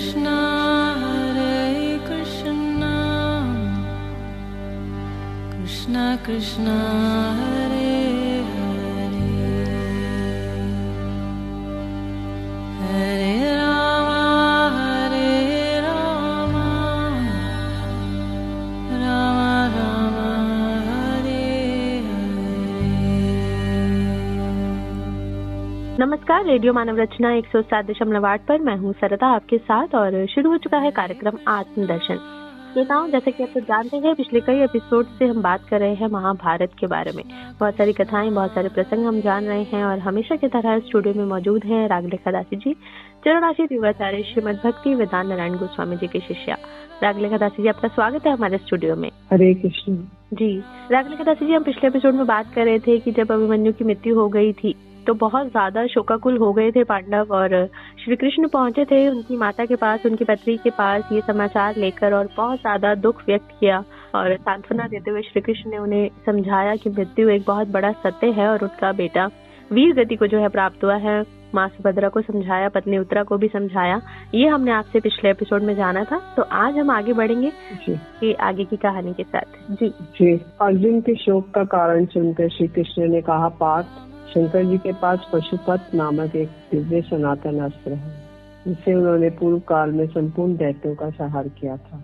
Krishna Krishna Krishna Hare Hare Hare Rama Rama Rama Hare Hare। नमस्कार, radio मानव रचना 107.8 पर मैं हूँ सरदा आपके साथ और शुरू हो चुका है कार्यक्रम आत्मदर्शन। श्रोताओं, जैसे कि आप सब जानते हैं, पिछले कई एपिसोड से हम बात कर रहे हैं महाभारत के बारे में। बहुत सारी कथाएं, बहुत सारे प्रसंग हम जान रहे हैं और हमेशा की तरह स्टूडियो में मौजूद हैं रागलेखा दासी जी, चरणाशी दिव्याचार्य श्रीमद भक्ति वेदांत नारायण गोस्वामी जी के शिष्या। रागलेखा दासी जी, आपका स्वागत है हमारे स्टूडियो में। हरे कृष्ण जी, रागलेखा दासी जी, हम पिछले एपिसोड में बात कर रहे थे कि जब अभिमन्यु की मृत्यु हो गई थी तो बहुत ज्यादा शोकाकुल हो गए थे पांडव, और श्री कृष्ण पहुंचे थे उनकी माता के पास, उनकी पत्नी के पास ये समाचार लेकर, और बहुत ज्यादा दुख व्यक्त किया और सांत्वना देते हुए श्री कृष्ण ने उन्हें समझाया कि मृत्यु एक बहुत बड़ा सत्य है और उनका बेटा वीर गति को जो है प्राप्त हुआ है। माँ सुभद्रा को समझाया, पत्नी उत्तरा को भी समझाया। ये हमने आपसे पिछले एपिसोड में जाना था। तो आज हम आगे बढ़ेंगे कि आगे की कहानी के साथ। जी, अर्जुन के शोक का कारण सुनकर श्री कृष्ण ने कहा, पार्थ, शंकर जी के पास पशुपत नामक एक दिव्य सनातन अस्त्र है, जिससे उन्होंने पूर्व काल में संपूर्ण दैत्यों का संहार किया था।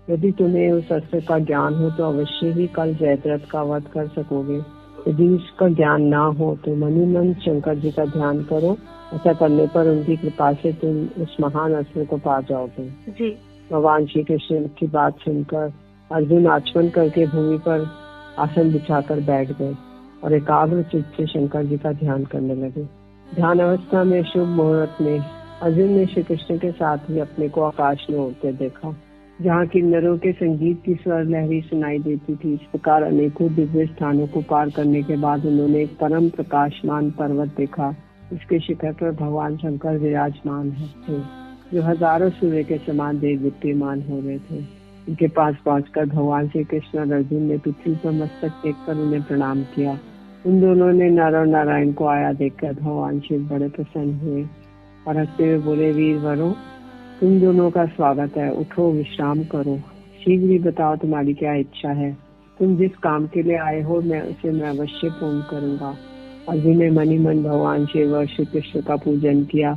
यदि तुम्हें उस अस्त्र का ज्ञान हो तो अवश्य ही कल जयद्रथ का वध कर सकोगे। यदि इसका ज्ञान ना हो तो मन शंकर जी का ध्यान करो। ऐसा करने पर उनकी कृपा से तुम उस महान अस्त्र को पा जाओगे। जी। भगवान श्री कृष्ण की बात सुनकर अर्जुन आचमन करके भूमि पर आसन बिछाकर बैठ गए और एकाग्र चित्त से शंकर जी का ध्यान करने लगे। ध्यान अवस्था में शुभ मुहूर्त में अर्जुन ने श्री कृष्ण के साथ ही अपने को आकाश में उड़ते देखा, जहाँ किन्नरों के संगीत की स्वर लहरी सुनाई देती थी। इस प्रकार अनेकों दिव्य स्थानों को पार करने के बाद उन्होंने एक परम प्रकाशमान पर्वत देखा, जिसके शिखर पर भगवान शंकर विराजमान थे, जो हजारों सूर्य के समान देदीप्यमान हो रहे थे। उनके पास पहुंचकर भगवान श्री कृष्ण और अर्जुन ने पृथ्वी पर मस्तक टेककर उन्हें प्रणाम किया। उन दोनों ने नर और नारायण को आया देखकर भगवान शिव बड़े प्रसन्न हुए और हंसते हुए बोले, वीर वरों, तुम दोनों का स्वागत है। उठो, विश्राम करो। शीघ्र ही बताओ तुम्हारी क्या इच्छा है। तुम जिस काम के लिए आए हो मैं अवश्य पूर्ण करूंगा। अर्जुन ने मनी मन भगवान शिव और श्री कृष्ण का पूजन किया।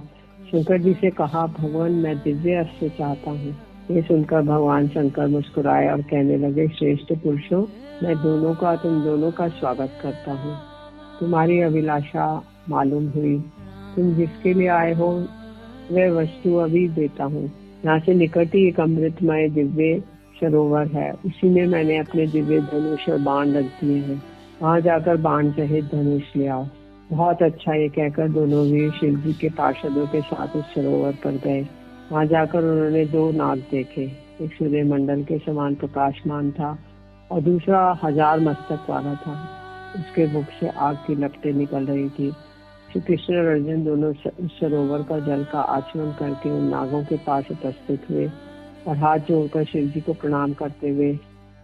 शंकर जी से कहा, भगवान, मैं दिव्य अस्त्र चाहता हूँ। ये सुनकर भगवान शंकर मुस्कुराए और कहने लगे, श्रेष्ठ पुरुषों, मैं तुम दोनों का स्वागत करता हूँ। तुम्हारी अभिलाषा मालूम हुई। तुम जिसके लिए आए हो वह वस्तु अभी देता हूँ। यहाँ से निकट ही एक अमृतमय दिव्य सरोवर है, उसी में मैंने अपने दिव्य धनुष और बाण रख दिए हैं। वहाँ जाकर बाण सहित धनुष ले आओ। बहुत अच्छा, ये कहकर दोनों वीर शिव जी के पार्षदों के साथ उस सरोवर पर गए। वहाँ जाकर उन्होंने दो नाग देखे। एक सूर्य मंडल के समान प्रकाशमान था और दूसरा 1000 मस्तक वाला था। उसके मुख से आग की लपटें निकल रही थी। श्री कृष्ण और अर्जुन दोनों सरोवर का जल का आचमन करके उन नागों के पास उपस्थित हुए और हाथ जोड़कर शिव जी को प्रणाम करते हुए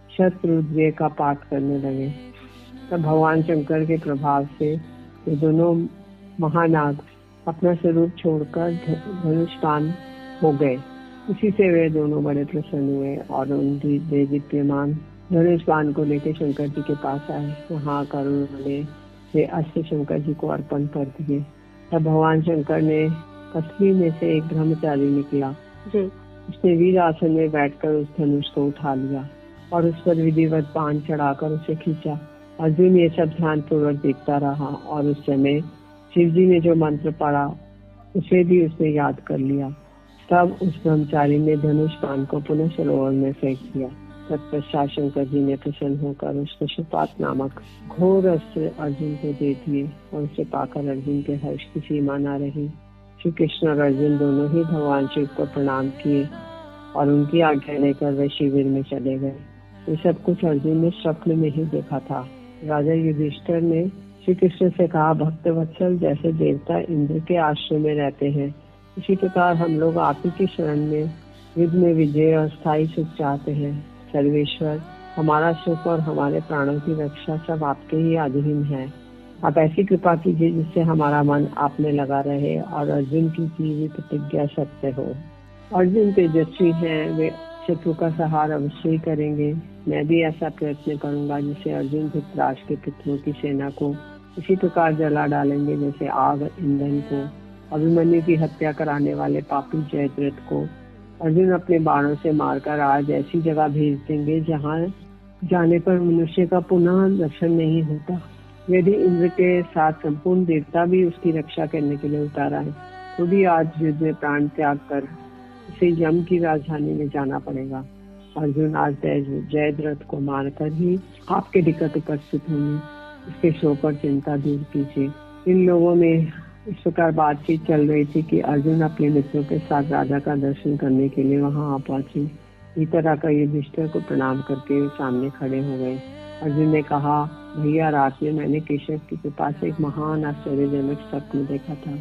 शतरुद्र का पाठ करने लगे। तब भगवान शंकर के प्रभाव से ये दोनों महानाग अपना स्वरूप छोड़कर धनुष्पान हो गए। इसी से वे दोनों बड़े प्रसन्न हुए और उनकी देदीप्यमान धनुष्पान को लेकर शंकर जी के पास आए। वहाँ आकर उन्होंने वे अस्त्र शंकर जी को अर्पण कर दिए। तब भगवान शंकर ने कसली में से एक ब्रह्मचारी निकला। उसने वीर आसन में बैठकर उस धनुष को उठा लिया और उस पर विधिवत बाण चढ़ाकर उसे खींचा। अर्जुन ये सब ध्यान पूर्वक देखता रहा और उस समय शिव जी ने जो मंत्र पढ़ा उसे भी उसने याद कर लिया। तब उस ब्रह्मचारी ने धनुष बाण को पुनः सरोवर में फेंक दिया। तत्पश्चात शंकर जी ने प्रसन्न होकर उस पशुपात नामक घोर अस्त्र अर्जुन को दे दिए और उसे पाकर अर्जुन के हर्ष की सीमा न रही। श्री कृष्ण और अर्जुन दोनों ही भगवान शिव को प्रणाम किए और उनकी आज्ञा लेकर वे शिविर में चले गए। ये सब कुछ अर्जुन ने स्वप्न में ही देखा था। राजा युधिष्ठिर ने श्री कृष्ण से कहा, भक्त वत्सल, जैसे देवता इंद्र के आश्रम में रहते हैं, इसी प्रकार हम लोग आप ही की शरण में युद्ध में विजय और स्थायी सुख चाहते हैं। सर्वेश्वर, हमारा सुख और हमारे प्राणों की रक्षा सब आपके ही अधीन है। आप ऐसी कृपा कीजिए जिससे हमारा मन आप में लगा रहे और अर्जुन की की हुई प्रतिज्ञा सत्य हो। अर्जुन तेजस्वी हैं, वे शत्रु का संहार अवश्य ही करेंगे। मैं भी ऐसा प्रयत्न करूंगा जिससे अर्जुन धृतराष्ट्र के पुत्रों की सेना को इसी प्रकार जला डालेंगे जैसे आग ईंधन को। अभिमन्यु की हत्या कराने वाले पापी जयद्रथ को अर्जुन अपने बाणों से मारकर आज ऐसी जगह भेज देंगे जहां जाने पर मनुष्य का पुनः दर्शन नहीं होता। यदि इंद्र के साथ संपूर्ण देवता भी उसकी रक्षा करने के लिए उतारा है तो भी आज युद्ध में प्राण त्याग कर उसे यम की राजधानी में जाना पड़ेगा। अर्जुन आज जयद्रथ को मारकर ही आपके निकट उपस्थित होंगे, इसके शोक और चिंता दूर कीजिए। इन लोगों में इस प्रकार बातचीत चल रही थी कि अर्जुन अपने मित्रों के साथ राजा का दर्शन करने के लिए वहां आ पहुंचे। इतर आकर युधिष्ठिर को प्रणाम करके सामने खड़े हो गए। अर्जुन ने कहा, भैया रात में मैंने केशव की कृपा से एक महान आश्चर्यजनक स्वप्न देखा था।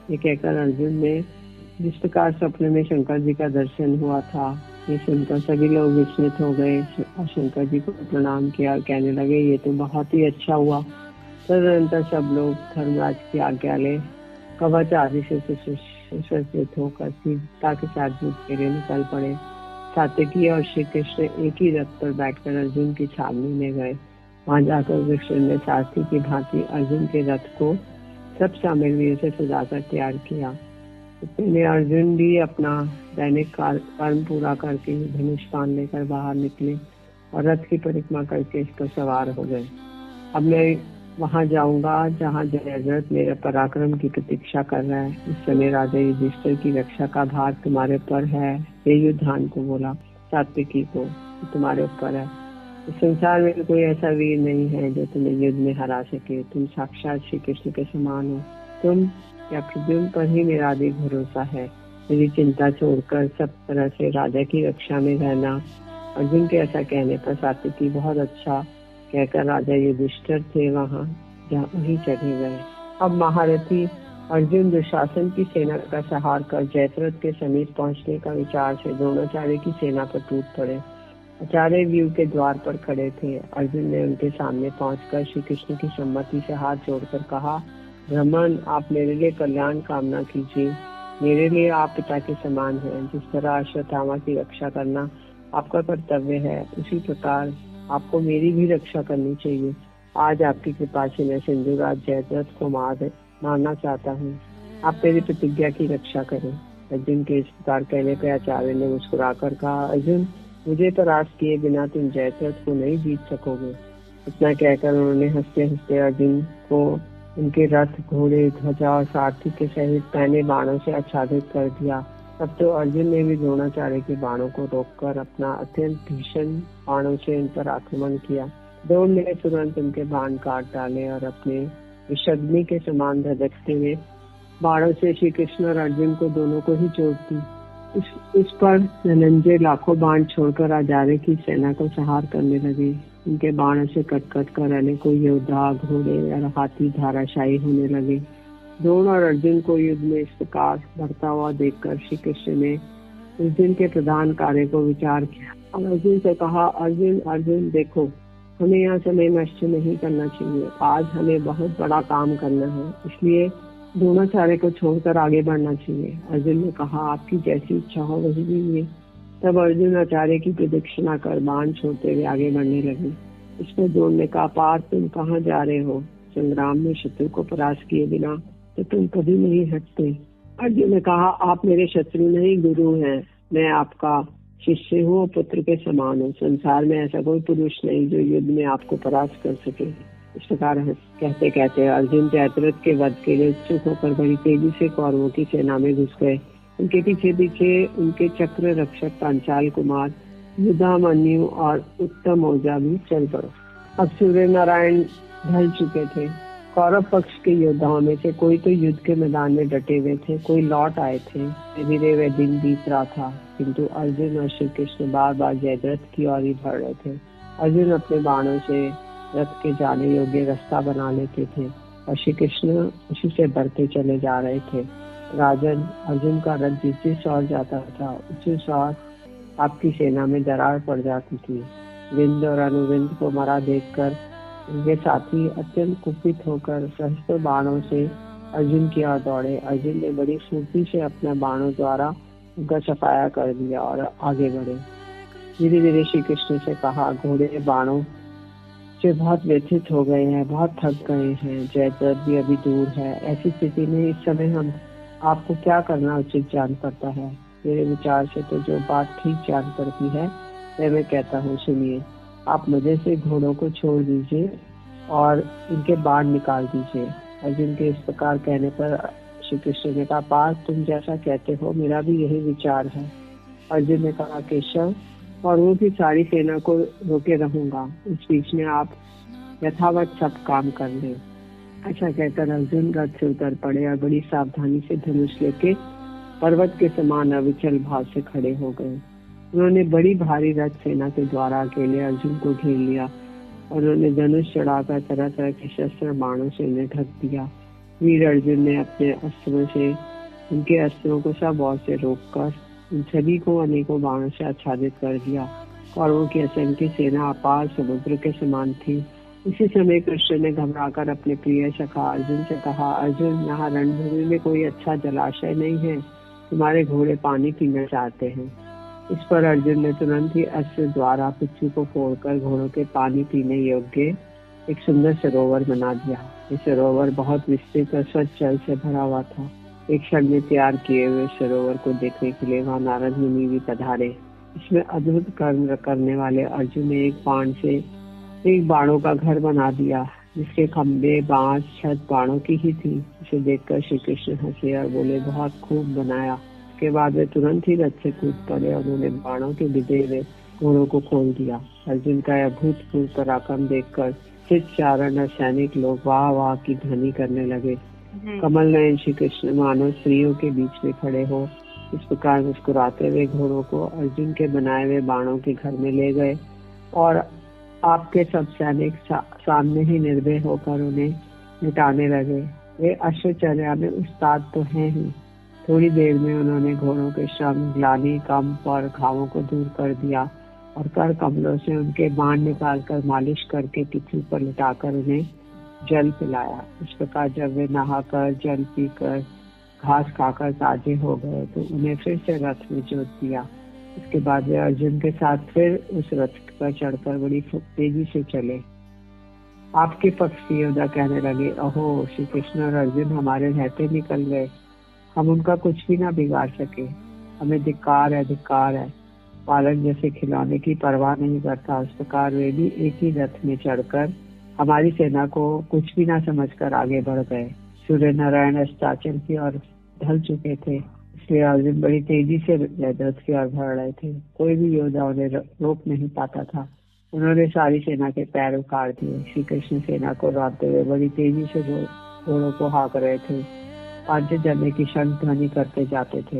ये कहकर अर्जुन ने जिस प्रकार सपने में शंकर जी का दर्शन हुआ था ये सुनकर सभी लोग विस्मित हो गए और शंकर जी को प्रणाम किया और कहने लगे, ये तो बहुत ही अच्छा हुआ। तदनंतर सब लोग धर्मराज की आज्ञा ले कवच आदि से सुसज्जित होकर सीता के साथ युद्ध के लिए निकल पड़े। सात्यकी और श्री कृष्ण एक ही रथ पर बैठकर अर्जुन की छावनी में गए। वहां जाकर कृष्ण ने सारथी की भांति अर्जुन के रथ को सब सामग्रियों से सजाकर तैयार किया। इतने अर्जुन भी अपना दैनिक कर्म पूरा करके धनुष बाण लेकर बाहर निकले और रथ की परिक्रमा करके इस पर सवार हो गए। अब मैं वहां जाऊंगा जहां जयद्रथ मेरे पराक्रम की प्रतीक्षा कर रहा है। इस समय राजा युधिष्ठिर की रक्षा का भार तुम्हारे ऊपर है। ये युद्धान को बोला, सात्विकी को, तुम्हारे ऊपर है। इस संसार में कोई ऐसा वीर नहीं है जो तुम्हें युद्ध में हरा सके। तुम साक्षात श्री कृष्ण के समान हो। तुम या प्रद्युम्न पर ही मेरा अधिक भरोसा है। मेरी चिंता छोड़कर सब तरह से राजा की रक्षा में रहना। अर्जुन के ऐसा कहने पर सात्विकी बहुत अच्छा कहकर राजा युधिष्ठिर थे वहीं चले गए। अब महारथी अर्जुन दुशासन की सेना का संहार कर जयद्रथ के समीप पहुंचने का विचार से द्रोणाचार्य की सेना पर टूट पड़े। आचार्य व्यू के द्वार पर खड़े थे। अर्जुन ने उनके सामने पहुंचकर श्री कृष्ण की सम्मति से हाथ जोड़कर कहा, ब्राह्मण, आप मेरे लिए कल्याण कामना कीजिए। मेरे लिए आप पिता के समान हैं। जिस तरह अश्वत्थामा की रक्षा करना आपका कर्तव्य है उसी प्रकार आपको मेरी भी रक्षा करनी चाहिए। आज आपकी कृपा से मैं सिंधुराज जयद्रथ को मारना चाहता हूँ। आप मेरी प्रतिज्ञा की रक्षा करें। अर्जुन के इस प्रकार कहने पर आचार्य ने मुस्कुराकर कहा, अर्जुन, मुझे परास्त किए बिना तुम जयद्रथ को नहीं जीत सकोगे। इतना कहकर उन्होंने हंसते हंसते अर्जुन को उनके रथ, घोड़े, ध्वजा और सारथी के सहित पहने बाणों से आच्छादित कर दिया। तब तो अर्जुन ने भी द्रोणाचार्य के बाणों को रोककर अपना अत्यंत भीषण बाणों से उन पर आक्रमण किया। द्रोण ने तुरंत उनके बाण काट डाले और अपने विषग्नि के समान धधकते हुए बाणों से श्री कृष्ण और अर्जुन को दोनों को ही चोट दी। इस पर धनंजय लाखों बाण छोड़कर आचार्य की सेना को संहार करने लगे। उनके बाणों से कट कट कर अनेकों योद्धा, घोड़े और हाथी धाराशायी होने लगे। द्रोण और अर्जुन को युद्ध में इस प्रकार बढ़ता हुआ देखकर श्री कृष्ण ने उस दिन के प्रधान कार्य को विचार किया और अर्जुन से कहा, अर्जुन देखो, हमें यहाँ समय नष्ट नहीं करना चाहिए। आज हमें बहुत बड़ा काम करना है, इसलिए द्रोणाचार्य को छोड़कर आगे बढ़ना चाहिए। अर्जुन ने कहा, आपकी जैसी इच्छा हो वही कीजिए। तब अर्जुन आचार्य की प्रदक्षिणा कर बाण छोड़ते हुए आगे बढ़ने लगे। इसमें द्रोण ने कहा, पार्थ, तुम कहाँ जा रहे हो? संग्राम में शत्रु को परास्त किए बिना तो तुम कभी नहीं हटते। अर्जुन ने कहा, आप मेरे शत्रु नहीं गुरु हैं। मैं आपका शिष्य हूँ, पुत्र के समान हूँ। संसार में ऐसा कोई पुरुष नहीं जो युद्ध में आपको परास्त कर सके। इस प्रकार कहते कहते अर्जुन जयद्रथ के वध के लिए उत्सुक होकर बड़ी तेजी से कौरवों की सेना में घुस गए। उनके पीछे पीछे उनके चक्र रक्षक पांचाल कुमार युधामन्यु और उत्तम ओजा भी चल पड़े। अब सूर्य नारायण ढल चुके थे। कौरव पक्ष के योद्धाओं में से कोई तो युद्ध के मैदान में डटे हुए थे, कोई लौट आए थे। धीरे वह दिन बीत रहा था, किंतु अर्जुन और श्री कृष्ण बार बार जयद्रथ की ओर ही बढ़ रहे थे। अर्जुन अपने बाणों से रथ के जाने योग्य रास्ता बना लेते थे और श्री कृष्ण उसी से बढ़ते चले जा रहे थे। राजन, अर्जुन का रथ जिस जिस ओर जाता था उस ओर आपकी सेना में दरार पड़ जाती थी। विंद और अनुविंद को मरा देखकर उनके साथी अत्यंत कुपित होकर सहस्त्र बाणों से अर्जुन की ओर दौड़े। अर्जुन ने बड़ी फुर्ती से अपने बाणों द्वारा उनका सफाया कर दिया और आगे बढ़े। धीरे धीरे श्री कृष्ण से कहा, घोड़े बाणों से बहुत व्यथित हो गए हैं, बहुत थक गए हैं, जयद्रथ भी अभी दूर है। ऐसी स्थिति में इस समय हम आपको क्या करना उचित जान पड़ता है। मेरे विचार से तो जो बात ठीक जान पड़ती है वह मैं कहता हूँ, सुनिए। आप मजे से घोड़ों को छोड़ दीजिए और इनके बाण निकाल दीजिए। अर्जुन के इस प्रकार कहने पर श्री कृष्ण ने कहा, पार्थ तुम जैसा कहते हो मेरा भी यही विचार है। अर्जुन ने कहा, केशव और वो भी सारी सेना को रोके रहूंगा, इस बीच में आप यथावत सब काम कर ले। ऐसा कहकर अर्जुन रथ से उतर पड़े और बड़ी सावधानी से धनुष लेके पर्वत के समान अविचल भाव से खड़े हो गए। उन्होंने बड़ी भारी रथ सेना के द्वारा अकेले अर्जुन को घेर लिया और उन्होंने धनुष चढ़ाकर तरह तरह के शस्त्र बाणों से उन्हें ढक दिया। वीर अर्जुन ने अपने अस्त्रों से उनके अस्त्रों को सब ओर से रोककर उन सभी को अनेकों बाणों से आच्छादित कर दिया। कौरवों की असंख्य सेना अपार समुद्र के समान थी। इसी समय कृष्ण ने घबराकर अपने प्रिय सखा अर्जुन से कहा, अर्जुन यहाँ रणभूमि में कोई अच्छा जलाशय नहीं है, तुम्हारे घोड़े पानी पीना चाहते हैं। इस पर अर्जुन ने तुरंत ही अस्त्र द्वारा पृथ्वी को फोड़कर घोड़ों के पानी पीने योग्य एक सुंदर सरोवर बना दिया। ये सरोवर बहुत विस्तृत और स्वच्छ जल से भरा हुआ था। एक क्षण में तैयार किए हुए सरोवर को देखने के लिए वहां नारद मुनि भी पधारे। इसमें अद्भुत कर्म करने वाले अर्जुन ने एक बाणों का घर बना दिया, जिसके खंबे बांस छत बाणों की ही थी। इसे देखकर श्री कृष्ण हंसे और बोले, बहुत खूब बनाया। उसके बाद वे तुरंत ही रथ से कूद पड़े और उन्होंने बाणों के बिधे हुए घोड़ों को खोल दिया। अर्जुन का अभूतपूर्व पराक्रम देखकर चारण और सैनिक लोग वाह वाह की ध्वनि करने लगे। कमल नयन श्री कृष्ण मानो स्त्रियों के बीच में खड़े हो इस प्रकार मुस्कुराते हुए घोड़ों को अर्जुन के बनाए हुए बाणों के घर में ले गए और आपके सब सैनिक सामने ही निर्भय होकर उन्हें मिटाने लगे। वे अश्वचर्या में उस्ताद तो हैं ही। थोड़ी देर में उन्होंने घोड़ों के श्रम, ग्लानि, कंप और घावों को दूर कर दिया और कर कमलों से उनके बाण निकालकर मालिश करके पृथ्वी पर लिटाकर उन्हें जल पिलाया। इस प्रकार जब वे नहाकर, जल पीकर, घास खाकर ताजे हो गए तो उन्हें फिर से रथ में जोत दिया। इसके बाद वे अर्जुन के साथ फिर उस रथ पर चढ़कर बड़ी तेजी से चले। आपके पक्ष की योद्धा कहने लगे, अहो श्री कृष्ण और अर्जुन हमारे रहते निकल गए, हम उनका कुछ भी ना बिगाड़ सके। हमें धिक्कार है। पालक जैसे खिलौने की परवाह नहीं करता, उस प्रकार वे भी एक ही रथ में चढ़कर हमारी सेना को कुछ भी ना समझकर आगे बढ़ गए। सूर्य नारायण अस्ताचल की ओर ढल चुके थे, इसलिए अर्जुन बड़ी तेजी से जयद्रथ की ओर बढ़ रहे थे। कोई भी योद्धा उन्हें रोक नहीं पाता था। उन्होंने सारी सेना के पैर उखाड़ दिए। श्री कृष्ण सेना को रोकते हुए बड़ी तेजी से घोड़ों को हाँक रहे थे। आगे जाने की शंख ध्वनि करते जाते थे।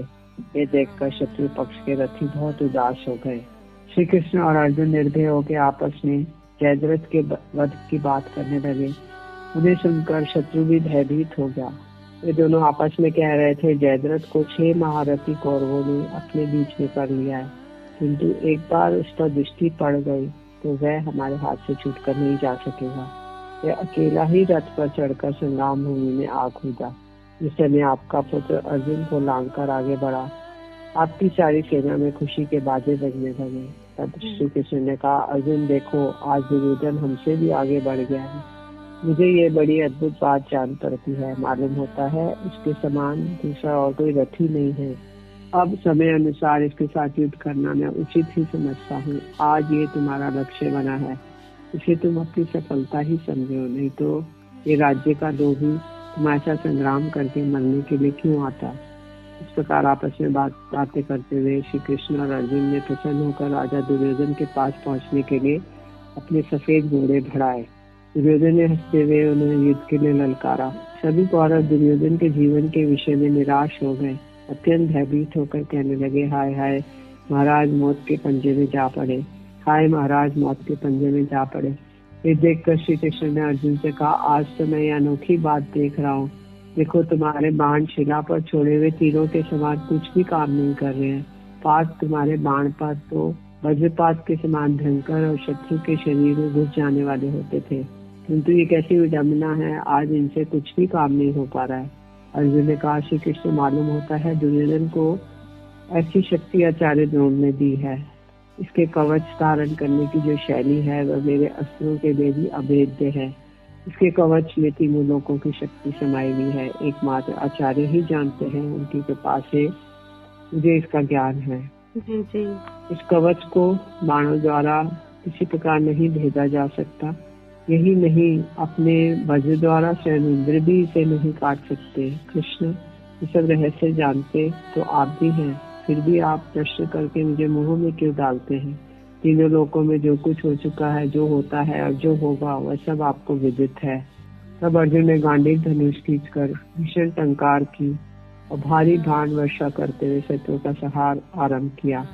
ये देखकर शत्रु पक्ष के रथी बहुत उदास हो गए। श्री कृष्ण और अर्जुन निर्भय होकर आपस में जयद्रथ के वध की बात करने लगे। उन्हें सुनकर शत्रु भी भयभीत हो गया। वे दोनों आपस में कह रहे थे, जयद्रथ को 6 महारथी कौरवों ने अपने बीच में कर लिया है, किंतु एक बार उस पर दृष्टि पड़ गई तो वह हमारे हाथ से छूटकर नहीं जा सकेगा। वह अकेला ही रथ पर चढ़कर संग्राम भूमि में आ कूदा। जिस समय आपका पुत्र अर्जुन को लांघकर आगे बढ़ा, आपकी सारी सेना में खुशी के बाजे बजने लगे। तब श्री कृष्ण ने कहा, अर्जुन देखो, आज दुर्योधन हमसे भी आगे बढ़ गया है। मुझे ये बड़ी अद्भुत बात जान पड़ती है। मालूम होता है उसके समान दूसरा और कोई रथी नहीं है। अब समय अनुसार इसके साथ युद्ध करना मैं उचित ही समझता हूँ। आज ये तुम्हारा लक्ष्य बना है, इसे तुम अपनी सफलता ही समझो, नहीं तो ये राज्य का लोभी तुम्हारे साथ संग्राम करके मरने के लिए क्यों आता। इस प्रकार आपस में बातें करते हुए श्री कृष्ण और अर्जुन ने प्रसन्न होकर राजा दुर्योधन के पास पहुंचने के लिए अपने सफेद घोड़े बढ़ाए। दुर्योधन ने हंसते हुए उन्हें युद्ध के लिए ललकारा। सभी कौरव दुर्योधन के जीवन के विषय में निराश हो गए। अत्यंत भयभीत होकर कहने लगे, हाय हाय महाराज मौत के पंजे में जा पड़े, हाय महाराज मौत के पंजे में जा पड़े। ये देखकर श्री कृष्ण ने अर्जुन से कहा, आज तो मैं ये अनोखी बात देख रहा हूँ। देखो तुम्हारे बाण शिला पर छोड़े हुए तीरों के समान कुछ भी काम नहीं कर रहे हैं। पास तुम्हारे बाण पर तो वज्रपात के समान भयंकर और शत्रु के शरीर में घुस जाने वाले होते थे, किंतु ये कैसी विडम्बना है, आज इनसे कुछ भी काम नहीं हो पा रहा है। अर्जुन ने कहा, श्री कृष्ण मालूम होता है दुर्योधन को ऐसी शक्ति आचार्य द्रोण ने दी है। इसके कवच धारण करने की जो शैली है वह मेरे अस्त्रों के लिए भी अभेद्य है। इसके कवच में तीनों लोकों की शक्ति समाई हुई है। एकमात्र आचार्य ही जानते हैं, उनकी कृपा से मुझे इसका ज्ञान है। जी जी। इस कवच को बाणों द्वारा किसी प्रकार नहीं भेदा जा सकता। यही नहीं, अपने वज्र द्वारा स्वयं इंद्र भी इसे नहीं काट सकते। कृष्ण, ये सब रहस्य जानते तो आप भी हैं, फिर भी आप प्रश्न करके मुझे मोह में क्यों डालते हैं? तीनों लोकों में जो कुछ हो चुका है, जो होता है और जो होगा वह सब आपको विदित है। तब अर्जुन ने गांडीव धनुष खींचकर भीषण टंकार की और भारी बाण वर्षा करते हुए शत्रुओं का संहार आरंभ किया।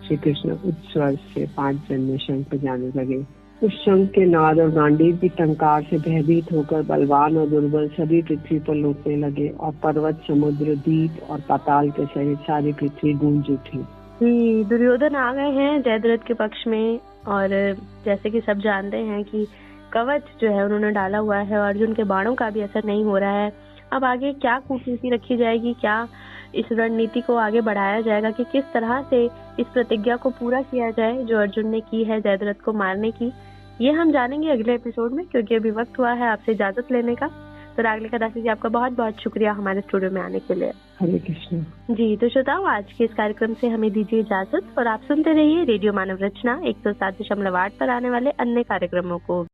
श्री कृष्ण उच्च स्वर से 5 जन्य शंख बजाने लगे। उस शंख के नाद और गांडीव की टंकार से भयभीत होकर बलवान और दुर्बल सभी पृथ्वी पर लौटने लगे और पर्वत, समुद्र, द्वीप और पाताल के सहित सारी पृथ्वी गूंज उठी। दुर्योधन आ गए हैं जयद्रथ के पक्ष में, और जैसे कि सब जानते हैं कि कवच जो है उन्होंने डाला हुआ है और अर्जुन के बाणों का भी असर नहीं हो रहा है। अब आगे क्या कूटनीति रखी जाएगी, क्या इस रणनीति को आगे बढ़ाया जाएगा कि किस तरह से इस प्रतिज्ञा को पूरा किया जाए जो अर्जुन ने की है जयद्रथ को मारने की, ये हम जानेंगे अगले एपिसोड में, क्योंकि अभी वक्त हुआ है आपसे इजाजत लेने का। तो रागलिका दासी जी, आपका बहुत बहुत शुक्रिया हमारे स्टूडियो में आने के लिए। हरे कृष्ण जी। तो श्रोताओं, आज के इस कार्यक्रम से हमें दीजिए इजाजत और आप सुनते रहिए रेडियो मानव रचना 107.8 पर आने वाले अन्य कार्यक्रमों को।